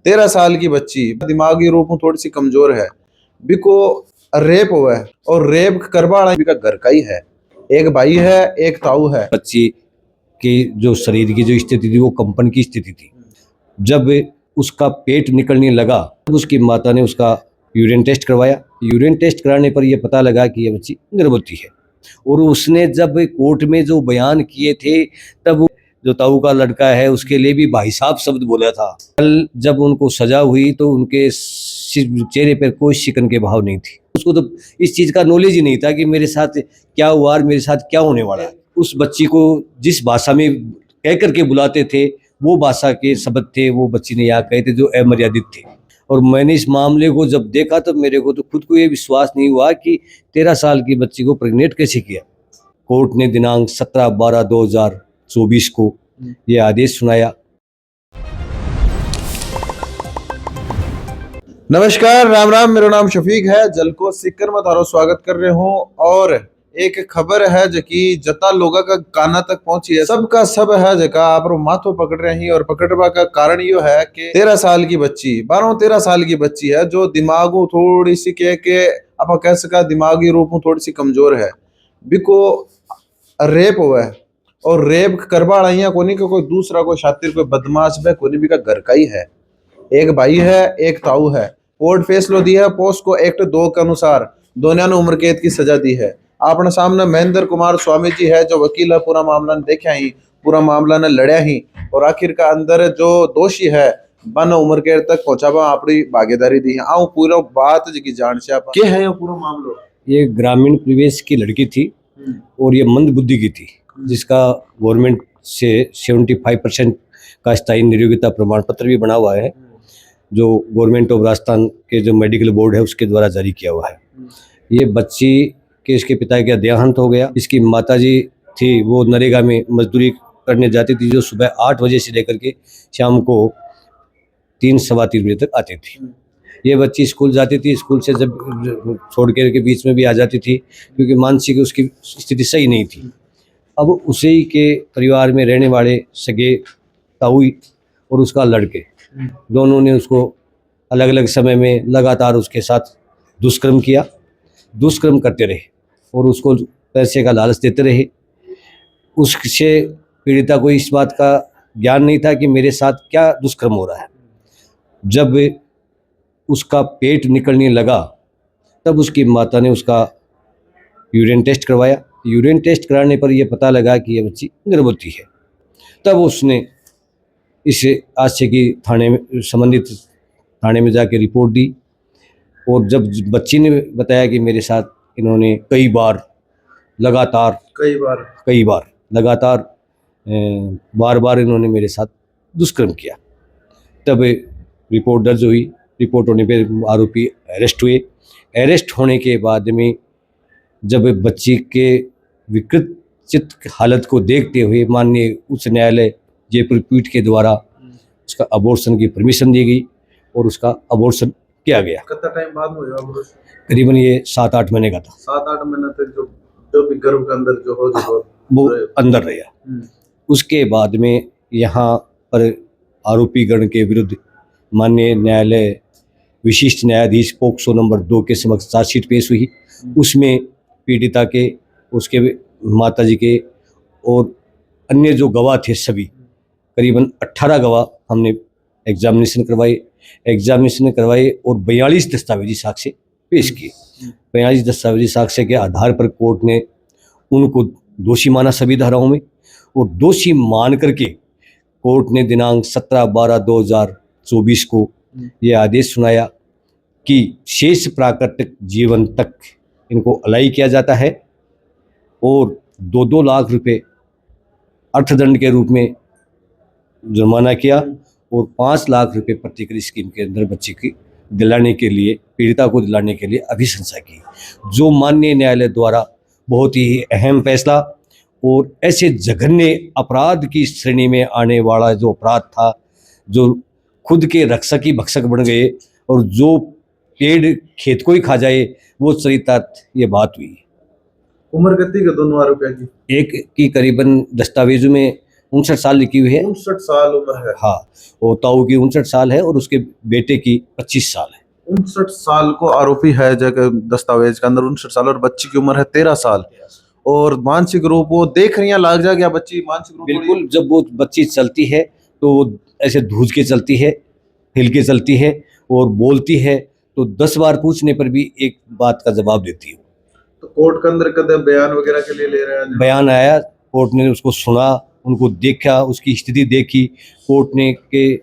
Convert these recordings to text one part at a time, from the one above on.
13 साल की बच्ची दिमागी रूप में थोड़ी सी कमजोर है। बिको रेप हुआ है और रेप करवा वाला बिका घर का ही है। एक भाई है, एक ताऊ है। बच्ची की जो शरीर की जो स्थिति थी वो कंपन की स्थिति थी। जब उसका पेट निकलने लगा तब उसकी माता ने उसका यूरिन टेस्ट करवाया। यूरिन टेस्ट कराने पर यह पता लगा कि यह बच्ची गर्भवती है। और उसने जब कोर्ट में जो बयान किए थे तब जो ताऊ का लड़का है उसके लिए भी भाई साहब शब्द बोला था। कल जब उनको सजा हुई तो उनके चेहरे पर कोई शिकन के भाव नहीं थी। उसको तो इस चीज का नॉलेज ही नहीं था कि मेरे साथ क्या हुआ और मेरे साथ क्या होने वाला है। उस बच्ची को जिस भाषा में कह करके बुलाते थे वो भाषा के शब्द थे वो बच्ची ने यहाँ कहे थे जो अमर्यादित थे। और मैंने इस मामले को जब देखा तो मेरे को तो खुद को ये विश्वास नहीं हुआ कि 13 साल की बच्ची को प्रेग्नेंट कैसे किया। कोर्ट ने दिनांक 17/12/2024 को यह आदेश सुनाया। नमस्कार, राम राम। मेरा नाम शफीक है। जलको सिक्कर में थारो स्वागत कर रहे हूँ। और एक खबर है जो कि जता लोगों का काना तक पहुंची है। सबका सब है जका आप माथो पकड़ रहे हैं। और पकड़वा का कारण यो है कि 13 साल की बच्ची 12-13 साल की बच्ची है जो दिमागो थोड़ी सी के आप कह सका दिमागी रूप में थोड़ी सी कमजोर है। बिको रेप हुआ है और रेप करवा रही कोनी का कोई दूसरा कोई शातिर कोई बदमाश है कोनी भी का घर का ही है। एक भाई है, एक ताऊ है। कोर्ट फैसलो दिया है पोस्को एक्ट 2 के अनुसार दोनों ने उम्र कैद की सजा दी है। आपने सामने महेंद्र कुमार स्वामी जी है जो वकील है। पूरा मामला ने देखा ही, पूरा मामला ने लड़या ही और आखिर का अंदर जो दोषी है बन उम्र कैद तक पहुंचावा अपनी भागीदारी दी है। आओ पूरा बात जी की जान से आप क्या है ये पूरा मामलो। ये ग्रामीण परिवेश की लड़की थी और ये मंद बुद्धि की थी जिसका गवर्नमेंट से 75% का स्थायी नियोक्ता प्रमाण पत्र भी बना हुआ है जो गवर्नमेंट ऑफ राजस्थान के जो मेडिकल बोर्ड है उसके द्वारा जारी किया हुआ है। ये बच्ची के इसके पिता का देहांत हो गया। इसकी माताजी थी वो नरेगा में मजदूरी करने जाती थी जो सुबह 8 बजे से लेकर के शाम को 3-3:15 बजे तक आती थी। ये बच्ची स्कूल जाती थी। स्कूल से जब छोड़ के बीच में भी आ जाती थी क्योंकि मानसिक उसकी स्थिति सही नहीं थी। अब उसी के परिवार में रहने वाले सगे ताऊ और उसका लड़के दोनों ने उसको अलग अलग समय में लगातार उसके साथ दुष्कर्म किया। दुष्कर्म करते रहे और उसको पैसे का लालच देते रहे। उससे पीड़िता को इस बात का ज्ञान नहीं था कि मेरे साथ क्या दुष्कर्म हो रहा है। जब उसका पेट निकलने लगा तब उसकी माता ने उसका यूरिन टेस्ट करवाया। यूरिन टेस्ट कराने पर यह पता लगा कि यह बच्ची गर्भवती है। तब उसने इस आशय की थाने में संबंधित थाने में जाके रिपोर्ट दी। और जब बच्ची ने बताया कि मेरे साथ इन्होंने कई बार लगातार बार इन्होंने मेरे साथ दुष्कर्म किया, तब रिपोर्ट दर्ज हुई। रिपोर्ट होने पर आरोपी अरेस्ट हुए। अरेस्ट होने के बाद में जब बच्ची के विकृत चित्त हालत को देखते हुए माननीय उच्च न्यायालय जयपुर पीठ के द्वारा उसका अबॉर्शन की परमिशन दी गई और उसका अबॉर्शन किया गया। कितना टाइम बाद हुआ अबॉर्शन? करीबन ये 7-8 महीने का था। 7-8 महीने तक जो भी गर्भ के अंदर जो हो वो अंदर रहा। उसके बाद में यहाँ पर आरोपीगण के विरुद्ध माननीय न्यायालय विशिष्ट न्यायाधीश पोक्सो नंबर 2 के समक्ष चार्जशीट पेश हुई। उसमें पीड़िता के, उसके माताजी के और अन्य जो गवाह थे सभी करीबन 18 गवाह हमने एग्जामिनेशन करवाए और 42 दस्तावेजी साक्ष्य पेश किए। 42 दस्तावेजी साक्ष्य के आधार पर कोर्ट ने उनको दोषी माना सभी धाराओं में। और दोषी मान करके कोर्ट ने दिनांक 17/12/2024 को यह आदेश सुनाया कि शेष प्राकृतिक जीवन तक इनको अलाई किया जाता है और 2-2 लाख रुपए अर्थदंड के रूप में जुर्माना किया और 5 लाख रुपए प्रतिकृति स्कीम के अंदर बच्ची की दिलाने के लिए, पीड़िता को दिलाने के लिए अभिशंसा की, जो माननीय न्यायालय द्वारा बहुत ही अहम फैसला और ऐसे जघन्य अपराध की श्रेणी में आने वाला जो अपराध था, जो खुद के रक्षक ही भक्षक बन गए और जो पेड़ खेत को ही खा जाए वो चरितार्थ ये बात हुई। उम्र कितनी के दोनों आरोपियों की? एक की करीबन दस्तावेजों में 59 साल लिखी हुई है। 59 साल उम्र है। हाँ, वो ताऊ की 59 साल है और उसके बेटे की 25 साल है। 59 साल को आरोपी है जगह दस्तावेज के अंदर 59 साल, और बच्ची की उम्र है 13 साल। और मानसिक रूप वो देख रही है, लाग जा गया बच्ची मानसिक रूप बिल्कुल, जब वो बच्ची चलती है तो वो ऐसे धूज के चलती है, हिल के चलती है और बोलती है तो 10 बार पूछने पर भी एक बात का जवाब देती है। तो कोर्ट के अंदर कदम बयान वगैरह के लिए ले रहे हैं? बयान आया, कोर्ट ने उसको सुना, उनको देखा, उसकी स्थिति देखी। कोर्ट ने के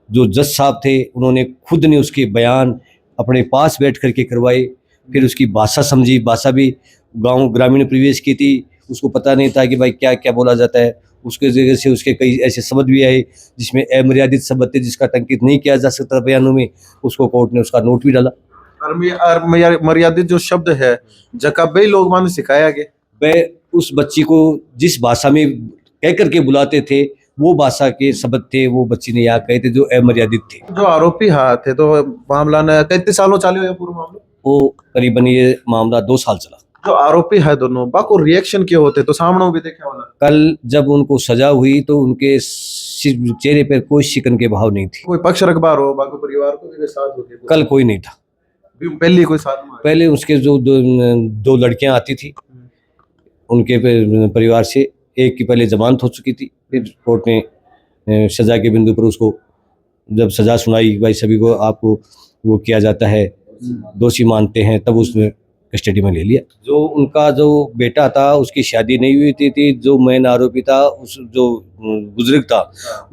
जो जज साहब थे उन्होंने खुद ने उसके बयान अपने पास बैठ करके करवाए। फिर उसकी भाषा समझी, भाषा भी गांव ग्रामीण परिवेश की थी, उसको पता नहीं था कि भाई क्या क्या बोला जाता है। उसके जगह से उसके कई ऐसे शब्द भी आए जिसमें अमर्यादित शब्द थे, जिसका टंकित नहीं किया जा सकता बयानों में। उसको कोर्ट ने उसका नोट भी डाला। मर्यादित जो शब्द है जकाबे लोग माने सिखाया गया। वह उस बच्ची को जिस भाषा में कह करके बुलाते थे वो भाषा के शब्द थे, वो बच्ची ने यहाँ कहे थे जो अमर्यादित थे। जो आरोपी थे तो मामला ने कितने सालों चालू है पूरा मामला? वो करीबन ये मामला 2 साल चला। जो आरोपी है दोनों बाको रिएक्शन क्या होते तो सामने भी देखे वाला? कल जब उनको सजा हुई तो उनके चेहरे पर कोई शिकन के भाव नहीं थी। कोई पक्ष रखबार हो बाको परिवार को भी साथ होते? कल कोई नहीं था। पहले कोई साथ में? पहले उसके जो दो लड़कियां आती थी उनके परिवार से, एक की पहले जमानत हो चुकी थी। फिर कोर्ट ने सजा के बिंदु पर उसको जब सजा सुनाई, भाई सभी को आपको वो किया जाता है, दोषी मानते हैं, तब उसने कस्टडी में ले लिया। जो उनका जो बेटा था उसकी शादी नहीं हुई थी। जो मेन आरोपी था उस जो बुजुर्ग था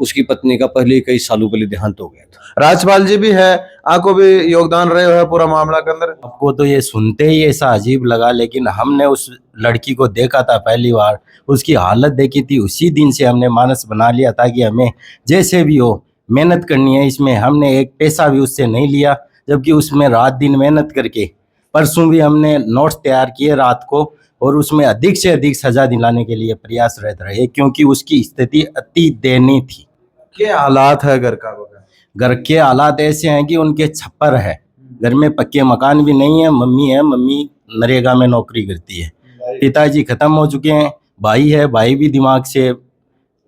उसकी पत्नी का पहले कई सालों पहले देहांत हो गया था। राजपाल जी भी है, आपको भी योगदान रहे है पूरा मामला के अंदर? आपको तो ये सुनते ही ऐसा अजीब लगा, लेकिन हमने उस लड़की को देखा था पहली बार, उसकी हालत देखी थी, उसी दिन से हमने मानस बना लिया था कि हमें जैसे भी हो मेहनत करनी है। इसमें हमने एक पैसा भी उससे नहीं लिया, जबकि उसमें रात दिन मेहनत करके परसों भी हमने नोट्स तैयार किए रात को, और उसमें अधिक से अधिक सजा दिलाने के लिए प्रयासरत रहे, क्योंकि उसकी स्थिति अति दयनीय थी। क्या हालात है घर का? घर के हालात ऐसे हैं कि उनके छप्पर है, घर में पक्के मकान भी नहीं है। मम्मी है, मम्मी नरेगा में नौकरी करती है। पिताजी खत्म हो चुके हैं। भाई है, भाई भी दिमाग से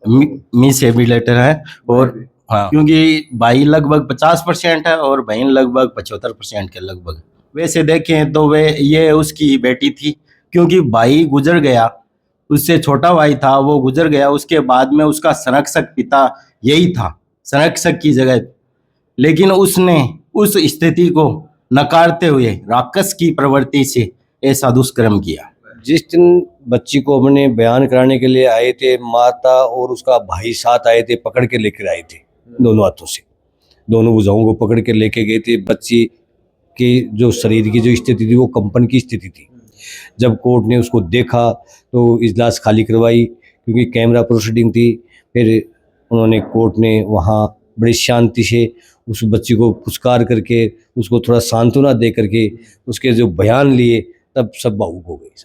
मिसएबिलिटेड है। और हाँ, क्योंकि भाई लगभग 50% है और बहन लगभग 75% के लगभग। वैसे देखें तो वे ये उसकी बेटी थी, क्योंकि भाई गुजर गया, उससे छोटा भाई था वो गुजर गया। उसके बाद में उसका संरक्षक पिता यही था, संरक्षक की जगह। लेकिन उसने उस स्थिति को नकारते हुए राक्षस की प्रवृत्ति से ऐसा दुष्कर्म किया। जिस दिन बच्ची को हमने बयान कराने के लिए आए थे, माता और उसका भाई साथ आए थे, पकड़ के लेकर आए थे दोनों हाथों से, दोनों भुजाओं को पकड़ के लेके गए थे। बच्ची की जो शरीर की जो स्थिति थी वो कंपन की स्थिति थी। जब कोर्ट ने उसको देखा तो इजलास खाली करवाई, क्योंकि कैमरा प्रोसीडिंग थी। फिर उन्होंने कोर्ट ने वहाँ बड़ी शांति से उस बच्ची को पुचकार करके उसको थोड़ा सांत्वना दे करके उसके जो बयान लिए, तब सब भावुक हो गए।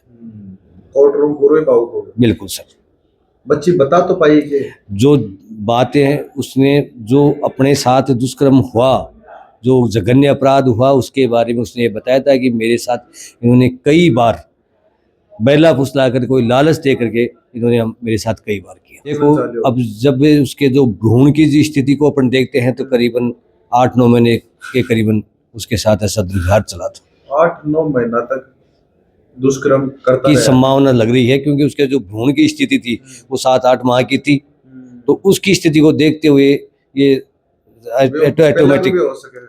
कोर्ट रूम पूरे भावुक हो गए? बिल्कुल सर। बच्ची बता तो पाई कि जो बातें उसने, जो अपने साथ दुष्कर्म हुआ, जो जघन्य अपराध हुआ, उसके बारे में उसने ये बताया था कि मेरे साथ इन्होंने कई बार बैला फुसला कर, कोई लालच दे करके इन्होंने मेरे साथ कई बार किया। देखो, अब जब उसके जो भ्रूण की जो स्थिति को अपन देखते हैं तो करीबन 8-9 महीने के करीबन उसके साथ ऐसा दुर्व्यवहार चला था। 8-9 महीना तक दुष्कर्म करता की संभावना लग रही है, क्योंकि उसके जो भ्रूण की स्थिति थी वो 7-8 माह की थी। तो उसकी स्थिति को देखते हुए ये ऑटोमेटिक,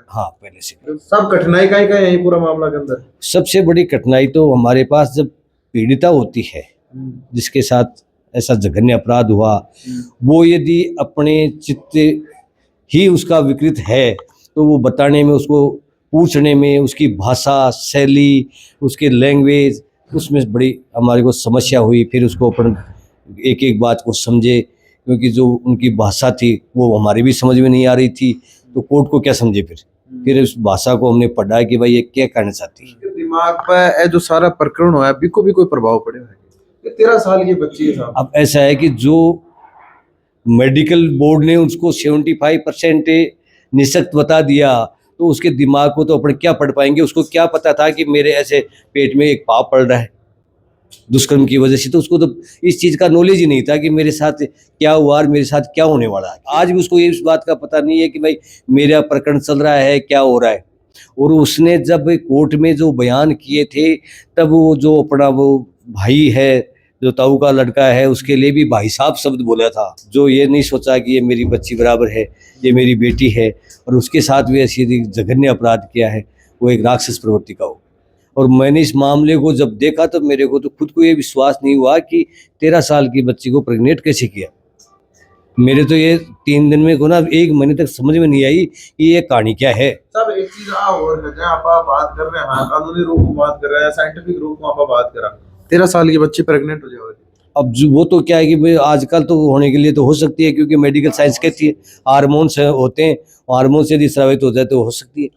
हाँ, पहले से। सब कठिनाई का है यही पूरा मामला के अंदर। सबसे बड़ी कठिनाई तो हमारे पास जब पीड़िता होती है जिसके साथ ऐसा जघन्य अपराध हुआ, वो यदि अपने चित्त ही उसका विकृत है तो वो बताने में, उसको पूछने में, उसकी भाषा शैली, उसके लैंग्वेज, उसमें बड़ी हमारे को समस्या हुई। फिर उसको अपन एक एक बात को समझे, क्योंकि जो उनकी भाषा थी वो हमारी भी समझ में नहीं आ रही थी, तो कोर्ट को क्या समझे। फिर उस भाषा को हमने पढ़ा कि भाई ये क्या कहना चाहती है। दिमाग पे जो सारा प्रकरण हुआ है बिको भी कोई प्रभाव पड़े है? 13 साल की बच्ची है साहब। अब ऐसा है कि जो मेडिकल बोर्ड ने उसको 75% निशक्त बता दिया, तो उसके दिमाग को तो अपन क्या पढ़ पाएंगे। उसको क्या पता था कि मेरे ऐसे पेट में एक पाप पड़ रहा है। दुष्कर्म की वजह से। तो उसको तो इस चीज़ का नॉलेज ही नहीं था कि मेरे साथ क्या हुआ और मेरे साथ क्या होने वाला है। आज भी उसको इस बात का पता नहीं है कि भाई मेरा प्रकरण चल रहा है, क्या हो रहा है। और उसने जब कोर्ट में जो बयान किए थे, तब वो जो अपना वो भाई है, जो ताऊ का लड़का है, उसके लिए भी भाई साहब शब्द बोला था। जो ये नहीं सोचा कि ये मेरी बच्ची बराबर है, ये मेरी बेटी है, और उसके साथ भी ऐसी जघन्य अपराध किया है, वो एक राक्षस प्रवृत्ति का हो। और मैंने इस मामले को जब देखा तो मेरे को तो खुद को ये विश्वास नहीं हुआ कि 13 साल की बच्ची को प्रेग्नेंट कैसे किया। मेरे तो ये 3 दिन में को ना 1 महीने तक समझ में नहीं आई कि ये कहानी क्या है। सब एक चीज और है, जहाँ आप बात कर रहे हैं कानूनी रूप में बात कर रहे हैं, साइंटिफिक रूप में आप बात कर रहे हैं, 13 साल की बच्ची प्रेग्नेंट हो जाएगी। अब वो तो क्या है कि भाई आजकल तो होने के लिए तो हो सकती है, क्योंकि मेडिकल साइंस कहती है हार्मोन्स होते हैं, हार्मोन से यदि स्रावित हो जाए तो हो सकती है।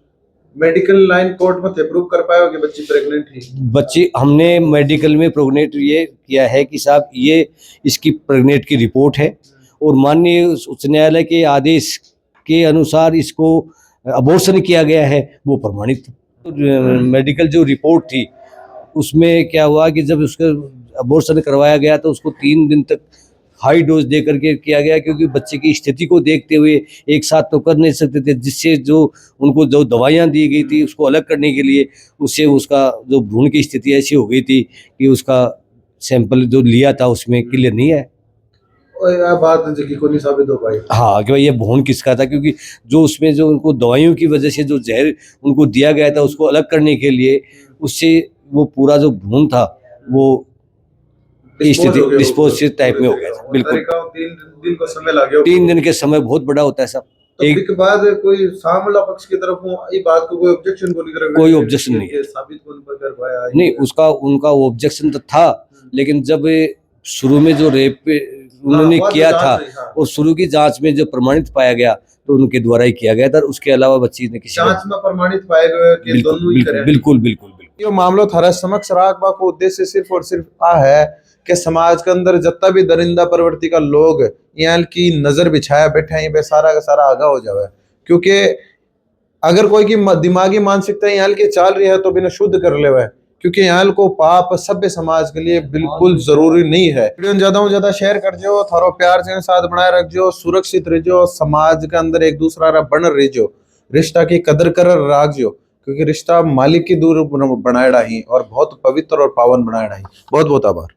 मेडिकल लाइन कोर्ट में थे प्रूव कर पाए हो कि बच्ची प्रेग्नेंट थी? बच्ची हमने मेडिकल में प्रेग्नेंट ये किया है कि साहब ये इसकी प्रेग्नेंट की रिपोर्ट है, और माननीय उच्च न्यायालय के आदेश के अनुसार इसको अबॉर्शन किया गया है, वो प्रमाणित। मेडिकल जो रिपोर्ट थी उसमें क्या हुआ कि जब उसका अबॉर्शन करवाया गया तो उसको 3 दिन तक हाई डोज दे करके किया गया, क्योंकि बच्चे की स्थिति को देखते हुए एक साथ तो कर नहीं सकते थे, जिससे जो उनको जो दवाइयाँ दी गई थी उसको अलग करने के लिए, उससे उसका जो भ्रूण की स्थिति ऐसी हो गई थी कि उसका सैंपल जो लिया था उसमें क्लियर नहीं है। और यह बात जी को नहीं साबित हो पाई। हाँ, कि भाई ये भ्रूण किसका था, क्योंकि जो उसमें जो उनको दवाइयों की वजह से जो जहर उनको दिया गया था उसको अलग करने के लिए, उससे वो पूरा जो भ्रूण था वो स्थिति डिस्पोज टाइप में हो गया था। बिल्कुल 3 दिन का समय लग गया। 3 दिन के समय बहुत बड़ा होता है साहब। तो एक के बाद कोई सामला पक्ष की तरफ ये बात को कोई ऑब्जेक्शन बोली कर, कोई ऑब्जेक्शन नहीं है, साबित कौन पर कर पाया नहीं उसका उनका ऑब्जेक्शन तो था, लेकिन जब शुरू में जो रेप उन्होंने किया था और शुरू की जांच में जो प्रमाणित पाया गया तो उनके द्वारा ही किया गया था, उसके अलावा बच्ची ने किसी जांच में प्रमाणित पाए गए कि दोनों ही करे। बिल्कुल बिल्कुल बिल्कुल। ये मामला थारा समक्ष रखवा को उद्देश्य सिर्फ और सिर्फ आ है कि समाज के अंदर जितना भी दरिंदा प्रवृत्ति का लोग यहाँ की नजर बिछाया बैठे हैं, सारा का सारा आगा हो जावे। क्योंकि अगर कोई की दिमागी मानसिकता यहाँ की चल रही है तो बिना शुद्ध कर ले, क्योंकि यहाँ को पाप सभ्य समाज के लिए बिल्कुल जरूरी नहीं है। वीडियो ज्यादा शेयर कर जो, थारो प्यार से साथ बनाए रख जो, सुरक्षित रह जो, समाज के अंदर एक दूसरा बन रह जो, रिश्ता की कदर कर राख जो, क्योंकि रिश्ता मालिक की दूर बनाएड़ा ही और बहुत पवित्र और पावन बनाएड़ा ही। बहुत बहुत आभार।